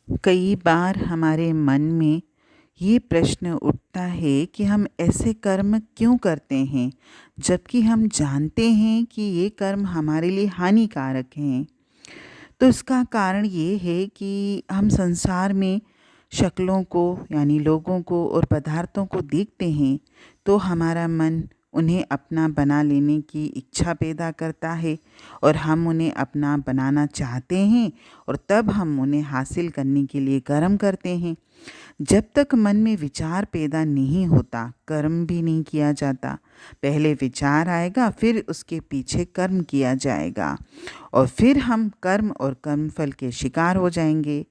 कई बार हमारे मन में ये प्रश्न उठता है कि हम ऐसे कर्म क्यों करते हैं, जबकि हम जानते हैं कि ये कर्म हमारे लिए हानिकारक हैं। तो इसका कारण ये है कि हम संसार में शक्लों को यानी लोगों को और पदार्थों को देखते हैं तो हमारा मन उन्हें अपना बना लेने की इच्छा पैदा करता है और हम उन्हें अपना बनाना चाहते हैं और तब हम उन्हें हासिल करने के लिए कर्म करते हैं। जब तक मन में विचार पैदा नहीं होता, कर्म भी नहीं किया जाता। पहले विचार आएगा, फिर उसके पीछे कर्म किया जाएगा और फिर हम कर्म और कर्मफल के शिकार हो जाएंगे।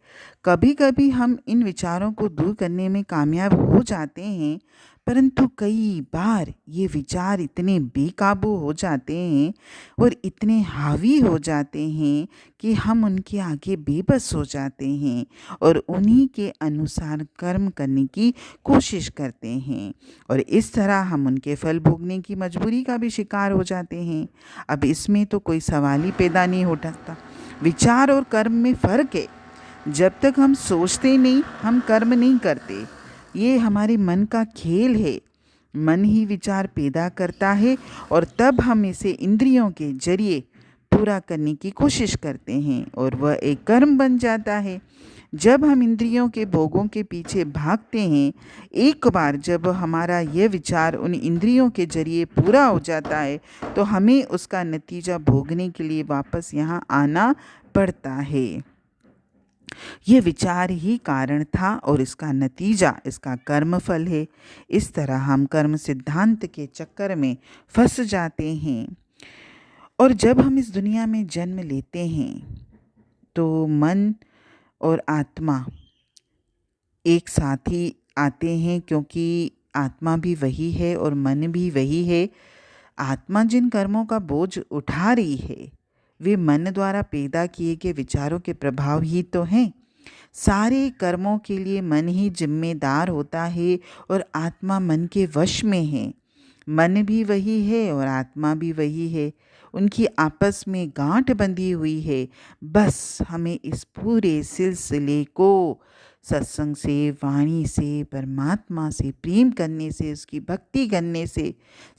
कभी कभी हम इन विचारों को दूर करने में कामयाब हो जाते हैं, परंतु कई बार ये विचार इतने बेकाबू हो जाते हैं और इतने हावी हो जाते हैं कि हम उनके आगे बेबस हो जाते हैं और उन्हीं के अनुसार कर्म करने की कोशिश करते हैं और इस तरह हम उनके फल भोगने की मजबूरी का भी शिकार हो जाते हैं। अब इसमें तो कोई सवाल ही पैदा नहीं उठता। विचार और कर्म में फ़र्क है। जब तक हम सोचते नहीं, हम कर्म नहीं करते। ये हमारे मन का खेल है। मन ही विचार पैदा करता है और तब हम इसे इंद्रियों के जरिए पूरा करने की कोशिश करते हैं और वह एक कर्म बन जाता है। जब हम इंद्रियों के भोगों के पीछे भागते हैं, एक बार जब हमारा यह विचार उन इंद्रियों के जरिए पूरा हो जाता है तो हमें उसका नतीजा भोगने के लिए वापस यहाँ आना पड़ता है। ये विचार ही कारण था और इसका नतीजा इसका कर्मफल है। इस तरह हम कर्म सिद्धांत के चक्कर में फंस जाते हैं और जब हम इस दुनिया में जन्म लेते हैं तो मन और आत्मा एक साथ ही आते हैं, क्योंकि आत्मा भी वही है और मन भी वही है। आत्मा जिन कर्मों का बोझ उठा रही है वे मन द्वारा पैदा किए गए विचारों के प्रभाव ही तो हैं। सारे कर्मों के लिए मन ही जिम्मेदार होता है और आत्मा मन के वश में है। मन भी वही है और आत्मा भी वही है। उनकी आपस में गांठ बंधी हुई है। बस हमें इस पूरे सिलसिले को सत्संग से, वाणी से, परमात्मा से प्रेम करने से, उसकी भक्ति करने से,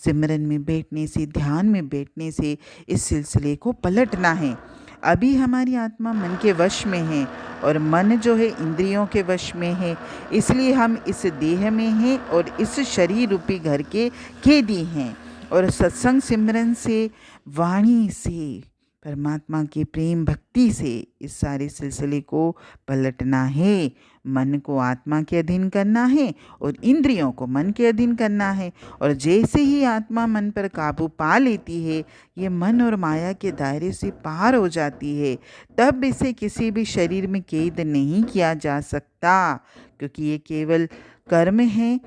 सिमरन में बैठने से, ध्यान में बैठने से इस सिलसिले को पलटना है। अभी हमारी आत्मा मन के वश में है और मन जो है इंद्रियों के वश में है, इसलिए हम इस देह में हैं और इस शरीर रूपी घर के कैदी हैं। और सत्संग सिमरन से, वाणी से, परमात्मा के प्रेम भक्ति से इस सारे सिलसिले को पलटना है। मन को आत्मा के अधीन करना है और इंद्रियों को मन के अधीन करना है। और जैसे ही आत्मा मन पर काबू पा लेती है, ये मन और माया के दायरे से पार हो जाती है, तब इसे किसी भी शरीर में कैद नहीं किया जा सकता, क्योंकि ये केवल कर्म है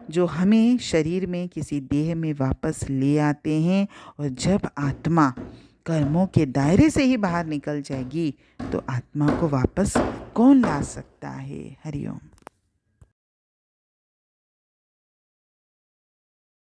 जो हमें शरीर में किसी देह में वापस ले आते हैं। और जब आत्मा कर्मों के दायरे से ही बाहर निकल जाएगी तो आत्मा को वापस कौन ला सकता है। हरिओम।